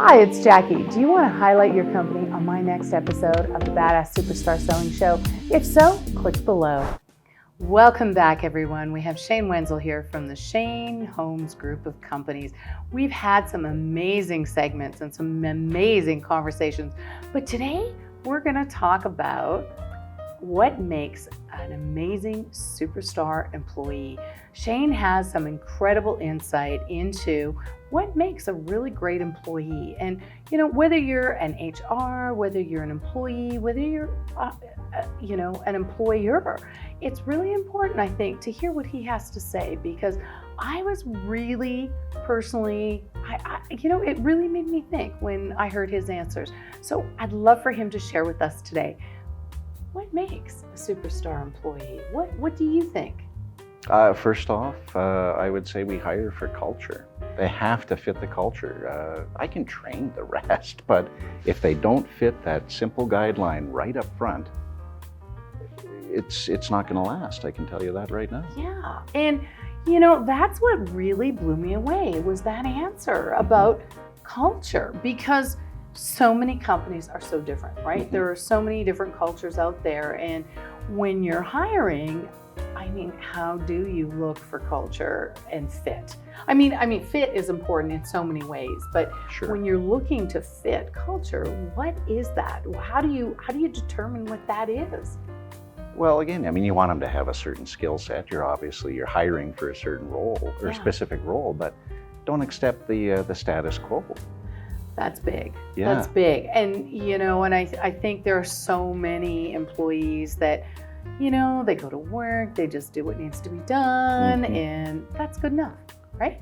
Hi, it's Jackie. Do you want to highlight your company on my next episode of the Badass Superstar Selling Show? If so, click below. Welcome back, everyone. We have Shane Wenzel here from the Shane Homes Group of Companies. We've had some amazing segments and some amazing conversations, but today we're going to talk about what makes an amazing superstar employee. Shane has some incredible insight into what makes a really great employee. And, whether you're an HR, whether you're an employee, whether you're, an employer, it's really important, I think, to hear what he has to say, because I was really personally, it really made me think when I heard his answers. So I'd love for him to share with us today. What makes a superstar employee? What do you think? First off, I would say we hire for culture. They have to fit the culture. I can train the rest, but if they don't fit that simple guideline right up front, it's not going to last. I can tell you that right now. Yeah, and that's what really blew me away was that answer about culture, because so many companies are so different, right? Mm-hmm. There are so many different cultures out there, and when you're hiring, how do you look for culture and fit? I mean, fit is important in so many ways, but Sure. When you're looking to fit culture, what is that? How do you determine what that is? Well, again, you want them to have a certain skill set. You're hiring for a certain role or a specific role, but don't accept the status quo. That's big. Yeah. That's big. And, and I think there are so many employees that, they go to work, they just do what needs to be done, and that's good enough, right?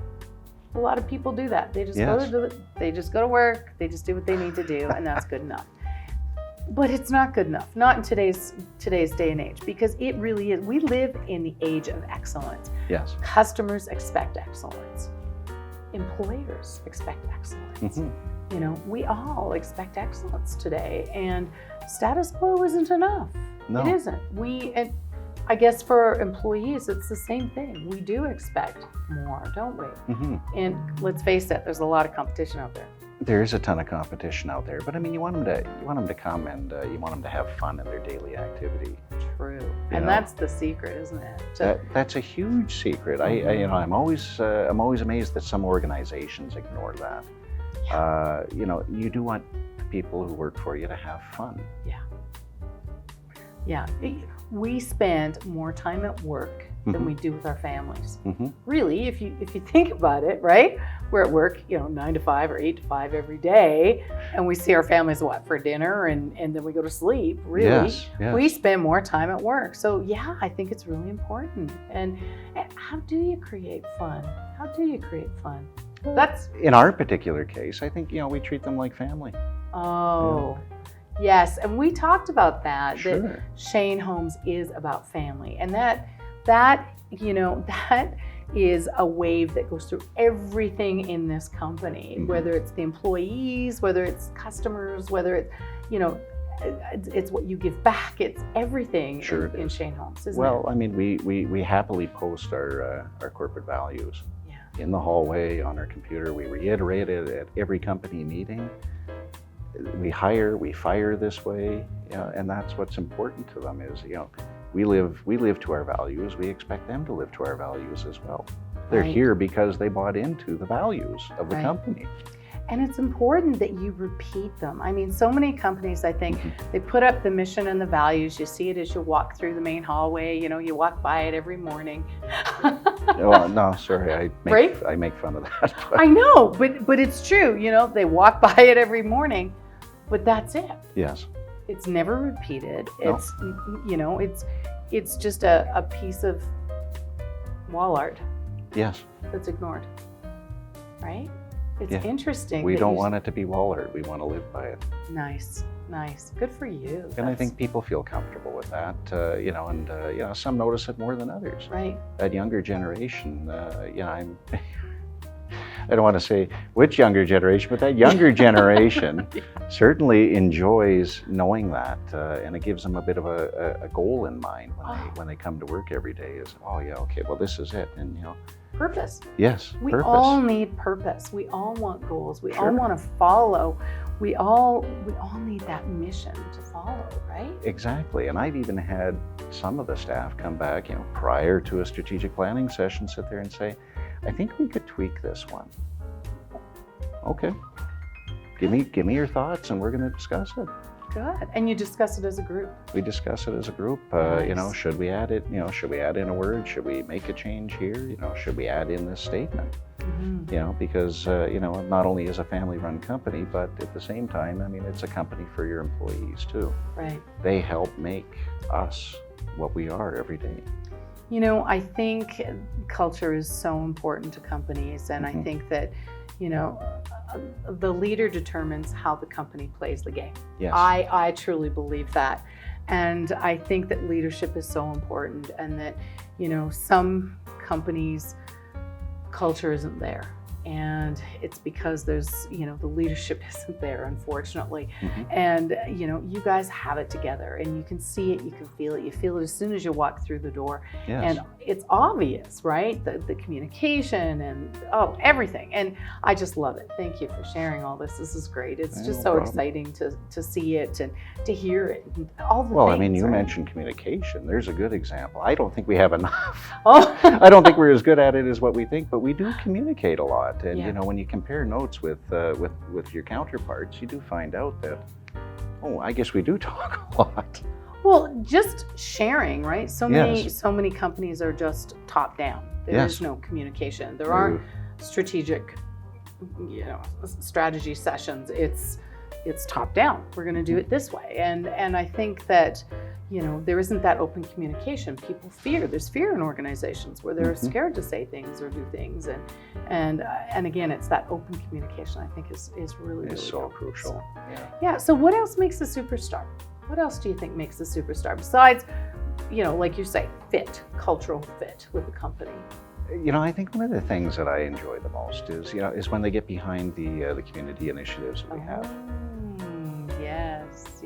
A lot of people do that. They just they just go to work, they just do what they need to do, and that's good enough. But it's not good enough, not in today's day and age, because it really is. We live in the age of excellence. Yes. Customers expect excellence. Employers expect excellence. We all expect excellence today, and status quo isn't enough. No. It isn't. And I guess for employees, it's the same thing. We do expect more, don't we? And let's face it, there's a lot of competition out there. There is a ton of competition out there, but you want them to come and you want them to have fun in their daily activity. True, and that's the secret, isn't it? That's a huge secret. I'm always amazed that some organizations ignore that. You do want the people who work for you to have fun. Yeah. We spend more time at work than we do with our families. Really, if you think about it, right? We're at work, 9 to 5 or 8 to 5 every day, and we see our families for dinner, and then we go to sleep. Really, yes. We spend more time at work. So I think it's really important. And how do you create fun? That's in our particular case. I think we treat them like family. Oh. Yes, and we talked about that. Sure. That Shane Homes is about family, and that is a wave that goes through everything in this company, whether it's the employees, whether it's customers, whether it's it's what you give back. It's everything in Shane Homes, isn't it? We happily post our corporate values in the hallway on our computer. We reiterate it at every company meeting. We hire, we fire this way, and that's what's important to them is, we live to our values. We expect them to live to our values as well. They're here because they bought into the values of the company. And it's important that you repeat them. So many companies, I think, they put up the mission and the values. You see it as you walk through the main hallway. You walk by it every morning. Well, no, sorry, I make fun of that. I know, but it's true. They walk by it every morning, but that's it. Yes. It's never repeated. No. It's just a piece of wall art. Yes. That's ignored, right? It's interesting. We don't want it to be wall art. We want to live by it. Nice. Good for you. And I think people feel comfortable with that, and some notice it more than others. Right. That younger generation, I don't want to say which younger generation, but that younger generation certainly enjoys knowing that, and it gives them a bit of a goal in mind when they come to work every day. Is, oh yeah, okay, well this is it, and purpose. Yes, we purpose. all need purpose. We all want goals. We Sure. all want to follow. We all need that mission to follow, right? Exactly, and I've even had some of the staff come back, prior to a strategic planning session, sit there and say, I think we could tweak this one. Okay, give me your thoughts, and we're going to discuss it. Good. And you discuss it as a group. We discuss it as a group. Nice. Should we add it? Should we add in a word? Should we make a change here? Should we add in this statement? Mm-hmm. Because not only is a family-run company, but at the same time, it's a company for your employees too. Right. They help make us what we are every day. I think culture is so important to companies, and Mm-hmm. I think that, the leader determines how the company plays the game. Yes. I truly believe that. And I think that leadership is so important, and that, some companies' culture isn't there. And it's because there's, the leadership isn't there, unfortunately. Mm-hmm. And, you guys have it together, and you can see it, you can feel it. You feel it as soon as you walk through the door. Yes. And it's obvious, right? The communication and everything. And I just love it. Thank you for sharing all this. This is great. It's just so exciting to see it and to hear it. And all the things, you right? mentioned communication. There's a good example. I don't think we have enough. Oh. I don't think we're as good at it as what we think, but we do communicate a lot. And Yeah. when you compare notes with your counterparts, you do find out that, I guess we do talk a lot. Well, just sharing, right? So Yes. many companies are just top down. There Yes. is no communication. There aren't strategic, strategy sessions. It's top down. We're going to do it this way. And I think that, there isn't that open communication. People fear. There's fear in organizations where they're Mm-hmm. scared to say things or do things. And again, it's that open communication, I think, is really, It's really so important. crucial. So, Yeah. yeah. So what else makes a superstar? What else do you think makes a superstar besides, like you say, cultural fit with the company? I think one of the things that I enjoy the most is when they get behind the community initiatives that we have. Yes.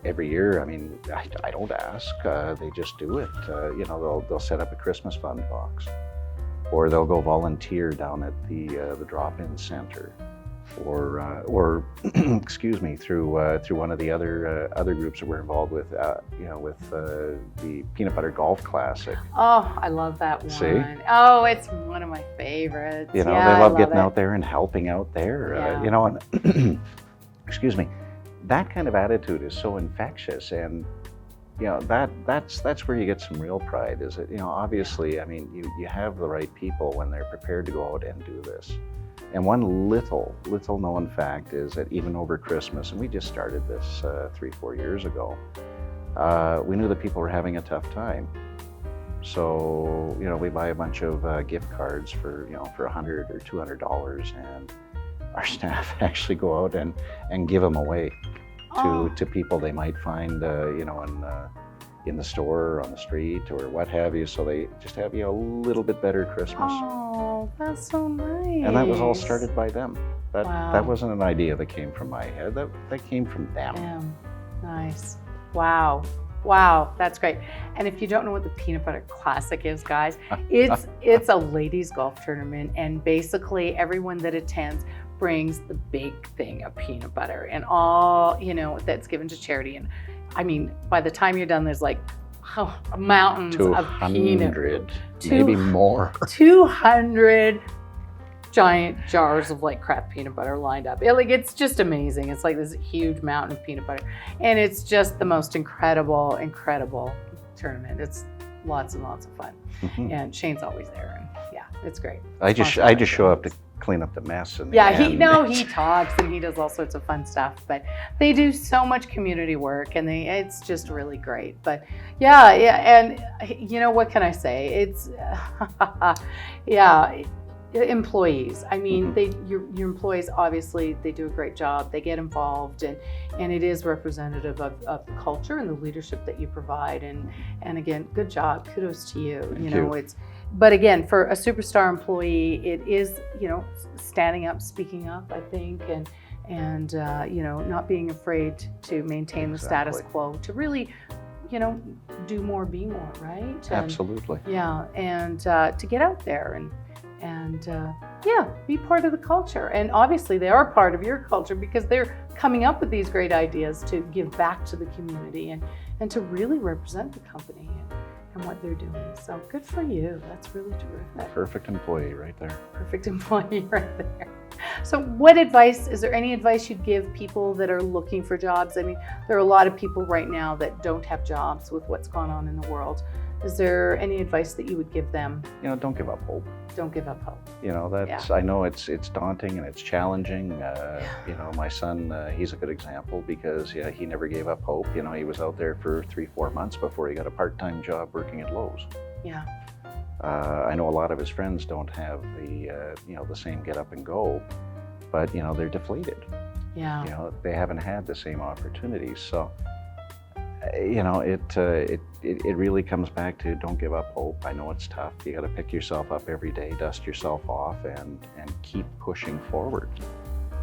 Every year, I don't ask, they just do it. They'll set up a Christmas fund box, or they'll go volunteer down at the drop-in center, or excuse me, through one of the other groups that we're involved with, with the Peanut Butter Golf Classic. Oh, I love that one. See? Oh, it's one of my favorites. They I love getting it. out there and helping out there. Yeah. And excuse me, that kind of attitude is so infectious, and that's where you get some real pride. Is it? Obviously, you have the right people when they're prepared to go out and do this. And one little known fact is that even over Christmas, and we just started this 3-4 years ago, we knew that people were having a tough time. So, we buy a bunch of gift cards for $100 or $200, and our staff actually go out and give them away to people they might find, in the store or on the street or what have you. So they just have a little bit better Christmas. Oh, that's so nice. And that was all started by them. Wow. That wasn't an idea that came from my head. That came from them. Nice. Wow, that's great. And if you don't know what the Peanut Butter Classic is, guys, it's a ladies golf tournament, and basically everyone that attends brings the big thing of peanut butter and all, that's given to charity. And by the time you're done, there's like mountains of peanut. 200, maybe more. 200 giant jars of craft peanut butter lined up. It's just amazing. It's like this huge mountain of peanut butter, and it's just the most incredible tournament. It's lots and lots of fun. Mm-hmm. And Shane's always there, and it's great. I just show up to clean up the mess. And he talks and he does all sorts of fun stuff, but they do so much community work, and it's just really great. But and what can I say? It's employees. Your employees, obviously, they do a great job. They get involved, and it is representative of the culture and the leadership that you provide. And again, good job. Kudos to you. Thank you. But again, for a superstar employee, it is, standing up, speaking up, I think, and not being afraid to maintain the status quo, to really, do more, be more, right? Absolutely. And to get out there and be part of the culture. And obviously they are part of your culture because they're coming up with these great ideas to give back to the community and to really represent the company and what they're doing. So good for you. That's really terrific. Perfect employee right there. Perfect employee right there. So is there any advice you'd give people that are looking for jobs? I mean, there are a lot of people right now that don't have jobs with what's gone on in the world. Is there any advice that you would give them? Don't give up hope. Don't give up hope. I know it's daunting and it's challenging. My son, he's a good example because he never gave up hope. He was out there for 3-4 months before he got a part-time job working at Lowe's. Yeah. I know a lot of his friends don't have the same get up and go, but they're deflated. Yeah. They haven't had the same opportunities. So it really comes back to don't give up hope. I know it's tough. You got to pick yourself up every day, dust yourself off, and keep pushing forward.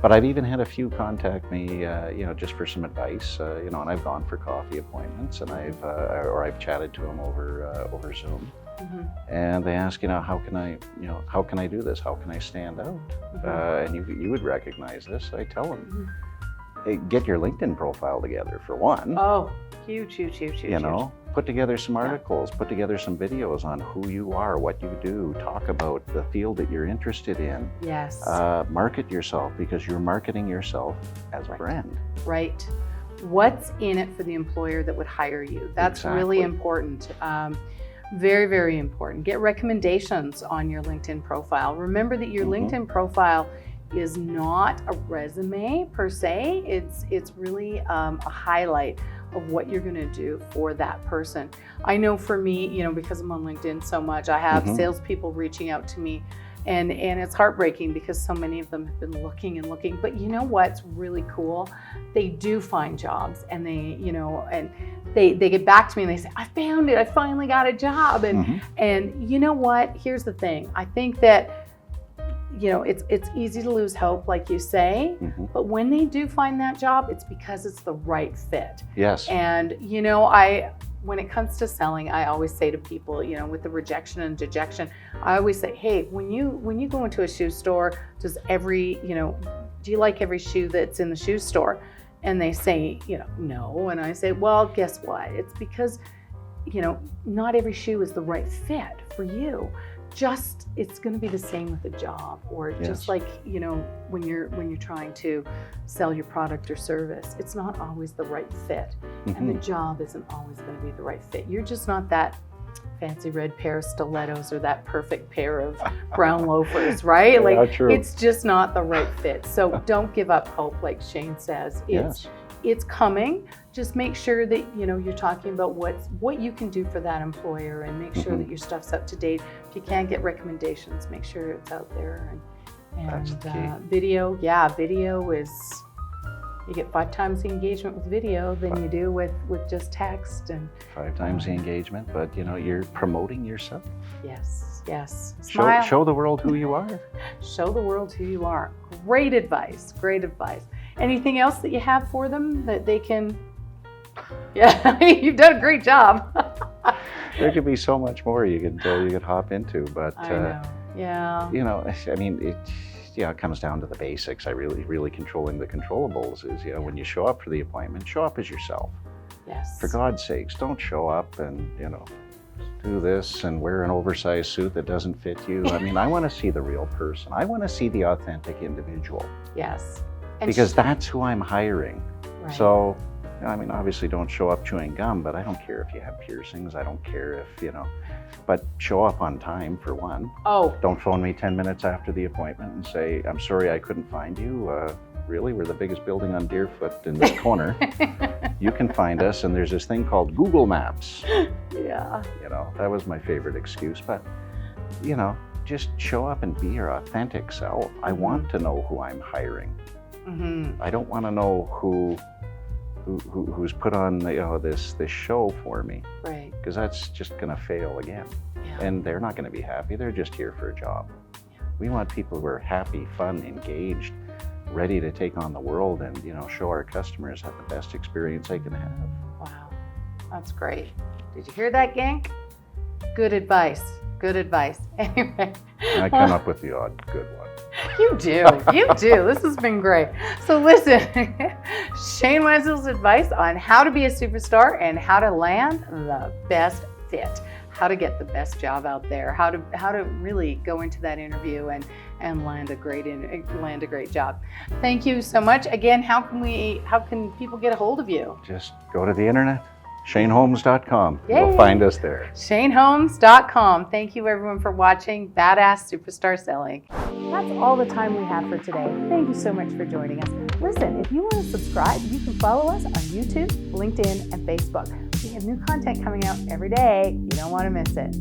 But I've even had a few contact me, just for some advice, and I've gone for coffee appointments, and I've chatted to them over Zoom. Mm-hmm. And they ask, how can I do this? How can I stand out? Mm-hmm. And you would recognize this. I tell them. Mm-hmm. Hey, get your LinkedIn profile together for one. Oh, huge. Put together some articles, put together some videos on who you are, what you do, talk about the field that you're interested in. Yes. Market yourself because you're marketing yourself as a brand. Right. What's in it for the employer that would hire you? That's really important. Very, very important. Get recommendations on your LinkedIn profile. Remember that your LinkedIn profile is not a resume per se. It's really a highlight of what you're going to do for that person. I know for me, because I'm on LinkedIn so much, I have salespeople reaching out to me, and it's heartbreaking because so many of them have been looking and looking. But you know what's really cool? They do find jobs, and they get back to me and they say, I found it. I finally got a job. And you know what? Here's the thing. I think that it's easy to lose hope, like you say, but when they do find that job, it's because it's the right fit. Yes. And, when it comes to selling, I always say to people, with the rejection and dejection, I always say, hey, when you go into a shoe store, do you like every shoe that's in the shoe store? And they say, no. And I say, well, guess what? It's because, not every shoe is the right fit for you. It's going to be the same with a job, or just like, when you're trying to sell your product or service, it's not always the right fit. And the job isn't always going to be the right fit. You're just not that fancy red pair of stilettos or that perfect pair of brown loafers, right? True. It's just not the right fit. So don't give up hope, like Shane says. It's coming. Just make sure that you're talking about what you can do for that employer, and make sure that your stuff's up to date. If you can't get recommendations, make sure it's out there. And that's the key. Video is, you get 5 times the engagement with video than you do with just text. And 5 times the engagement, but you're promoting yourself. Yes. Smile. Show the world who you are. Show the world who you are. Great advice. Anything else that you have for them that they can? Yeah, you've done a great job. There could be so much more you could hop into, but I know. Yeah. It comes down to the basics. I really controlling the controllables is, when you show up for the appointment, show up as yourself. Yes. For God's sakes, don't show up and, do this and wear an oversized suit that doesn't fit you. I want to see the real person. I want to see the authentic individual. Yes. Because that's who I'm hiring. Right. So, obviously don't show up chewing gum, but I don't care if you have piercings. I don't care if, but show up on time for one. Oh. Don't phone me 10 minutes after the appointment and say, I'm sorry I couldn't find you. Really? We're the biggest building on Deerfoot in this corner. You can find us, and there's this thing called Google Maps. Yeah. That was my favorite excuse, but, just show up and be your authentic self. I want to know who I'm hiring. I don't want to know who's put on this show for me, right? Because that's just going to fail again. And they're not going to be happy. They're just here for a job. We want people who are happy, fun, engaged, ready to take on the world and, show our customers have the best experience they can have. Wow, that's great. Did you hear that, gang? Good advice. Good advice. Anyway. I come up with the odd good one. You do. This has been great. So listen, Shane Wenzel's advice on how to be a superstar and how to land the best fit, how to get the best job out there, how to really go into that interview and land a great job. Thank you so much. Again, how can people get a hold of you? Just go to the internet. ShaneHomes.com. Yay. You'll find us there. ShaneHomes.com. Thank you everyone for watching Badass Superstar Selling. That's all the time we have for today. Thank you so much for joining us. Listen, if you want to subscribe, you can follow us on YouTube, LinkedIn, and Facebook. We have new content coming out every day. You don't want to miss it.